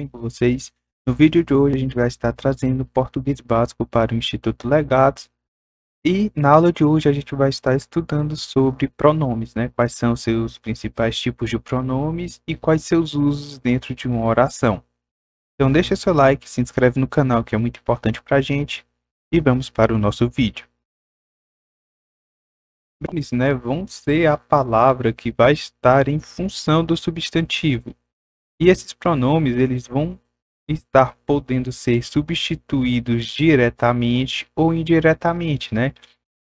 bem com vocês? No vídeo de hoje a gente vai estar trazendo português básico para o Instituto Legados e na aula de hoje a gente vai estar estudando sobre pronomes, né? Quais são os seus principais tipos de pronomes e quais seus usos dentro de uma oração. Então deixa seu like, se inscreve no canal que é muito importante para a gente e vamos para o nosso vídeo. Pronomes, né, vão ser a palavra que vai estar em função do substantivo. E esses pronomes, eles vão estar podendo ser substituídos diretamente ou indiretamente, né?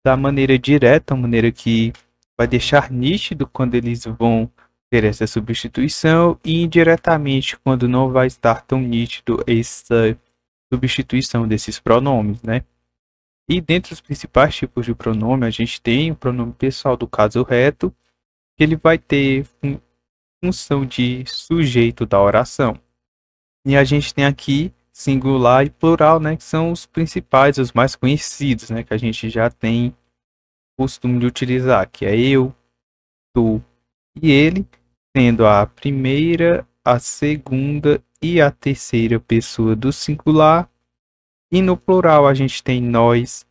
Da maneira direta, a maneira que vai deixar nítido quando eles vão ter essa substituição, e indiretamente, quando não vai estar tão nítido essa substituição desses pronomes, né? E dentre os principais tipos de pronome, a gente tem o pronome pessoal do caso reto, que ele vai ter função de sujeito da oração. E a gente tem aqui singular e plural, né, que são os principais, os mais conhecidos, né, que a gente já tem costume de utilizar, que é eu, tu e ele, sendo a primeira, a segunda e a terceira pessoa do singular. E no plural a gente tem nós,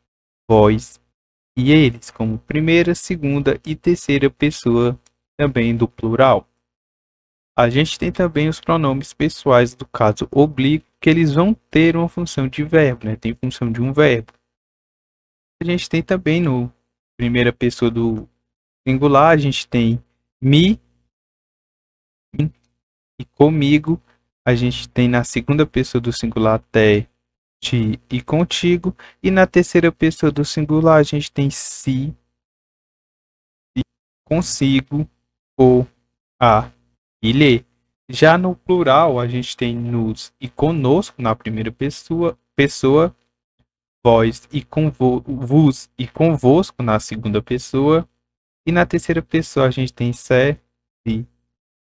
vós e eles, como primeira, segunda e terceira pessoa também do plural. A gente tem também os pronomes pessoais do caso oblíquo, que eles vão ter uma função de verbo, né? Tem função de um verbo. A gente tem também no primeira pessoa do singular, a gente tem me e comigo. A gente tem na segunda pessoa do singular até, ti e contigo. E na terceira pessoa do singular a gente tem si, consigo, ou, a e lhe. Já no plural, a gente tem nos e conosco na primeira pessoa, vós e vos e convosco na segunda pessoa, e na terceira pessoa a gente tem se e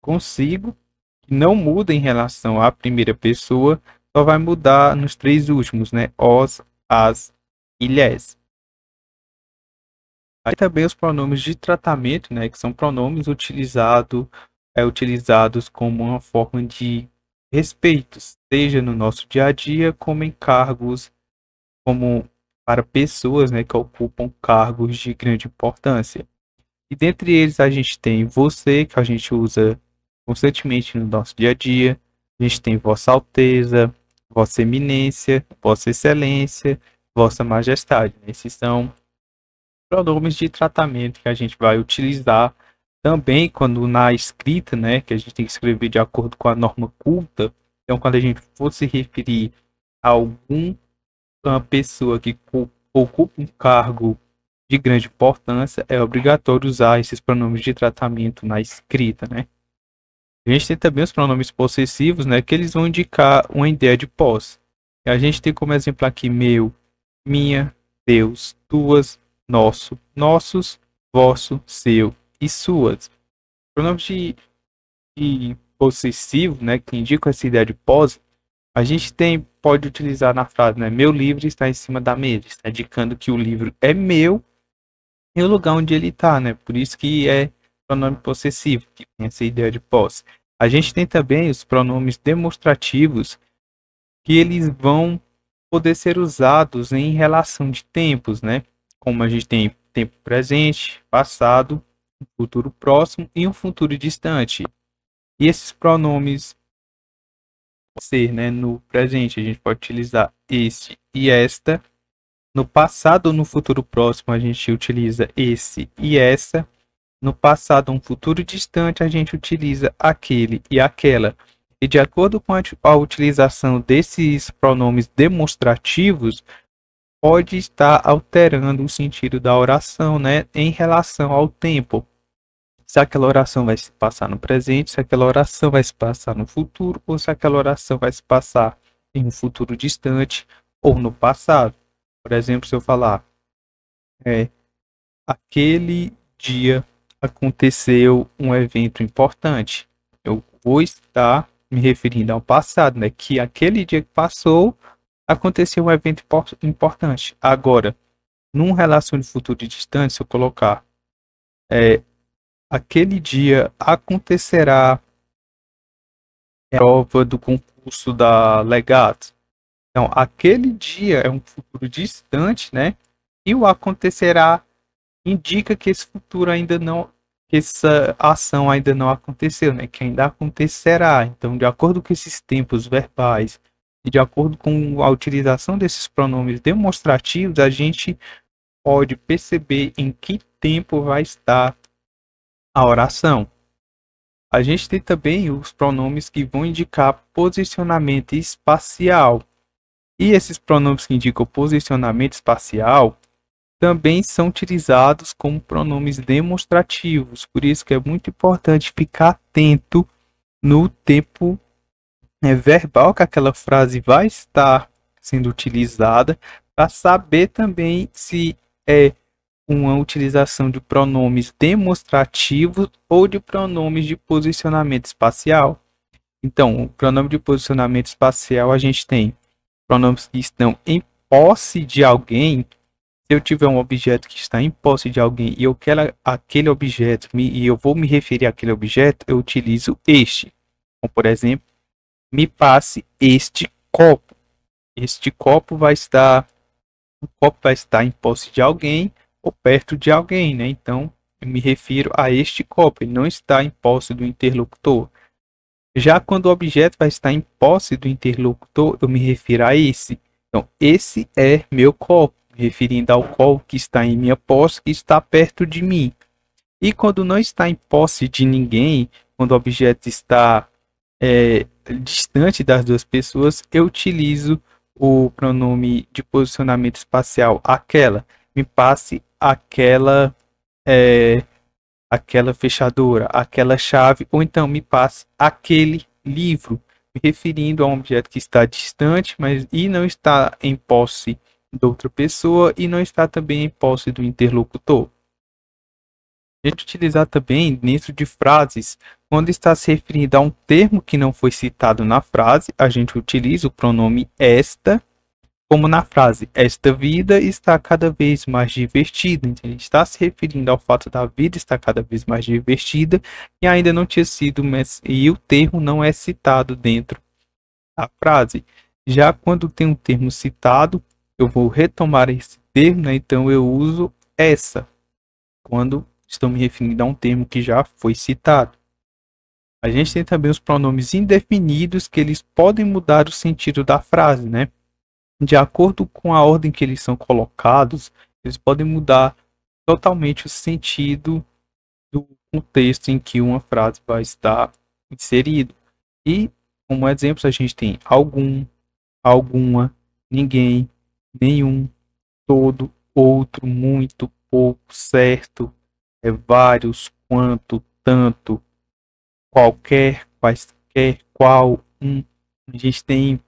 consigo, que não muda em relação à primeira pessoa, só vai mudar nos três últimos, né? Os, as e lhes. Aí também os pronomes de tratamento, né? Que são pronomes utilizados como uma forma de respeito, seja no nosso dia a dia, como em cargos, como para pessoas, né, que ocupam cargos de grande importância. E dentre eles a gente tem você, que a gente usa constantemente no nosso dia a dia. A gente tem Vossa Alteza, Vossa Eminência, Vossa Excelência, Vossa Majestade. Esses são pronomes de tratamento que a gente vai utilizar também quando na escrita, né, que a gente tem que escrever de acordo com a norma culta. Então, quando a gente for se referir a alguma pessoa que ocupa um cargo de grande importância, é obrigatório usar esses pronomes de tratamento na escrita, né? A gente tem também os pronomes possessivos, né, que eles vão indicar uma ideia de posse. E a gente tem como exemplo aqui meu, minha, teus, tuas, nosso, nossos, vosso, seu e suas. Pronomes de possessivo, né, que indicam essa ideia de posse, a gente pode utilizar na frase, né, meu livro está em cima da mesa, está indicando que o livro é meu e o lugar onde ele está, né? Por isso que é pronome possessivo, que tem essa ideia de posse. A gente tem também os pronomes demonstrativos, que eles vão poder ser usados em relação de tempos, né? Como a gente tem tempo presente, passado, futuro próximo e um futuro distante. E esses pronomes ser, né, no presente a gente pode utilizar este e esta. No passado ou no futuro próximo a gente utiliza esse e essa. No passado ou no futuro distante a gente utiliza aquele e aquela. E de acordo com a utilização desses pronomes demonstrativos, pode estar alterando o sentido da oração, né, em relação ao tempo. Se aquela oração vai se passar no presente, se aquela oração vai se passar no futuro, ou se aquela oração vai se passar em um futuro distante ou no passado. Por exemplo, se eu falar, aquele dia aconteceu um evento importante, eu vou estar me referindo ao passado, né? Que aquele dia que passou aconteceu um evento importante. Agora, num relação de futuro distante, se eu colocar aquele dia acontecerá a prova do concurso estudar legados. Então, aquele dia é um futuro distante, né? E o acontecerá indica que esse futuro ainda não, que essa ação ainda não aconteceu, né? Que ainda acontecerá. Então, de acordo com esses tempos verbais e de acordo com a utilização desses pronomes demonstrativos, a gente pode perceber em que tempo vai estar a oração. A gente tem também os pronomes que vão indicar posicionamento espacial. E esses pronomes que indicam posicionamento espacial também são utilizados como pronomes demonstrativos. Por isso que é muito importante ficar atento no tempo verbal que aquela frase vai estar sendo utilizada, para saber também se é uma utilização de pronomes demonstrativos ou de pronomes de posicionamento espacial. Então, o pronome de posicionamento espacial, a gente tem pronomes que estão em posse de alguém. Se eu tiver um objeto que está em posse de alguém e eu quero aquele objeto e eu vou me referir àquele objeto, eu utilizo este. Como, por exemplo, me passe este copo. Este copo vai estar, o copo vai estar em posse de alguém ou perto de alguém, né? Então, eu me refiro a este copo, ele não está em posse do interlocutor. Já quando o objeto vai estar em posse do interlocutor, eu me refiro a esse. Então, esse é meu copo, me referindo ao copo que está em minha posse, que está perto de mim. E quando não está em posse de ninguém, quando o objeto está distante das duas pessoas, eu utilizo o pronome de posicionamento espacial aquela. Me passe aquela aquela fechadura, aquela chave, ou então me passe aquele livro, me referindo a um objeto que está distante, mas e não está em posse de outra pessoa e não está também em posse do interlocutor. A gente utilizar também dentro de frases, quando está se referindo a um termo que não foi citado na frase, a gente utiliza o pronome esta, como na frase, esta vida está cada vez mais divertida. Então, a gente está se referindo ao fato da vida estar cada vez mais divertida e ainda não tinha sido, e o termo não é citado dentro da frase. Já quando tem um termo citado, eu vou retomar esse termo, né? Então eu uso essa, quando estou me referindo a um termo que já foi citado. A gente tem também os pronomes indefinidos, que eles podem mudar o sentido da frase, né? De acordo com a ordem que eles são colocados, eles podem mudar totalmente o sentido do contexto em que uma frase vai estar inserida. E, como exemplos, a gente tem algum, alguma, ninguém, nenhum, todo, outro, muito, pouco, certo, vários, quanto, tanto, qualquer, quaisquer, qual, um. A gente tem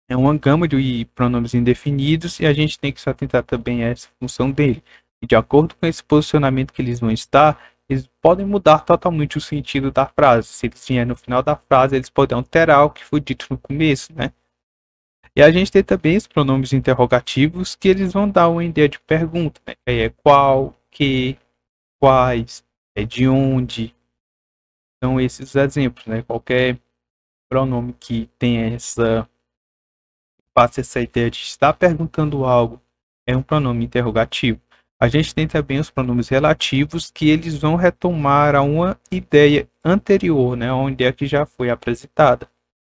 uma gama de pronomes indefinidos e a gente tem que se atentar também a essa função dele. E de acordo com esse posicionamento que eles vão estar, eles podem mudar totalmente o sentido da frase. Se eles vierem no final da frase, eles podem alterar o que foi dito no começo, né? E a gente tem também os pronomes interrogativos, que eles vão dar uma ideia de pergunta, né? É qual, que, quais, é de onde. Então, esses exemplos, né? Qualquer pronome que tenha passa essa ideia de estar perguntando algo, é um pronome interrogativo. A gente tem também os pronomes relativos, que eles vão retomar a uma ideia anterior, né? Uma ideia que já foi apresentada.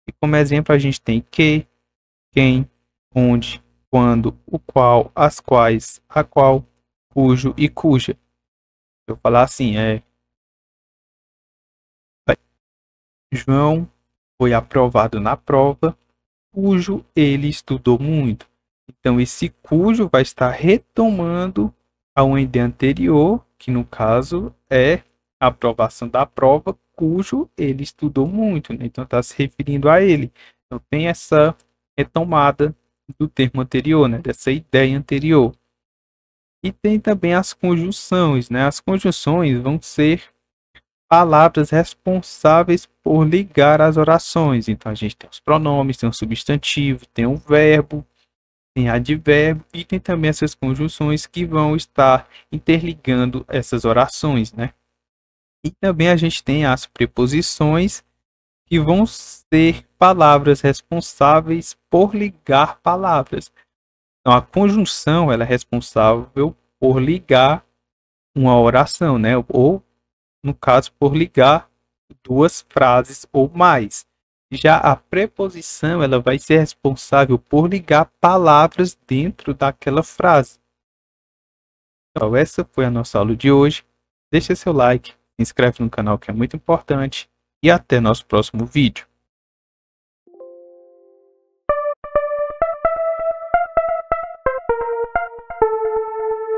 E como exemplo, a gente tem que, quem, onde, quando, o qual, as quais, a qual, cujo e cuja. Eu falar assim, João foi aprovado na prova, cujo ele estudou muito. Então, esse cujo vai estar retomando a uma ideia anterior, que no caso é a aprovação da prova, cujo ele estudou muito, né? Então, está se referindo a ele. Então, tem essa retomada do termo anterior, né? Dessa ideia anterior. E tem também as conjunções, né? As conjunções vão ser palavras responsáveis por ligar as orações. Então, a gente tem os pronomes, tem o substantivo, tem o verbo, tem advérbio e tem também essas conjunções que vão estar interligando essas orações, né? E também a gente tem as preposições que vão ser palavras responsáveis por ligar palavras. Então, a conjunção ela é responsável por ligar uma oração, né? Ou, no caso, por ligar duas frases ou mais. Já a preposição ela vai ser responsável por ligar palavras dentro daquela frase. Então, essa foi a nossa aula de hoje. Deixa seu like, se inscreve no canal que é muito importante e até nosso próximo vídeo.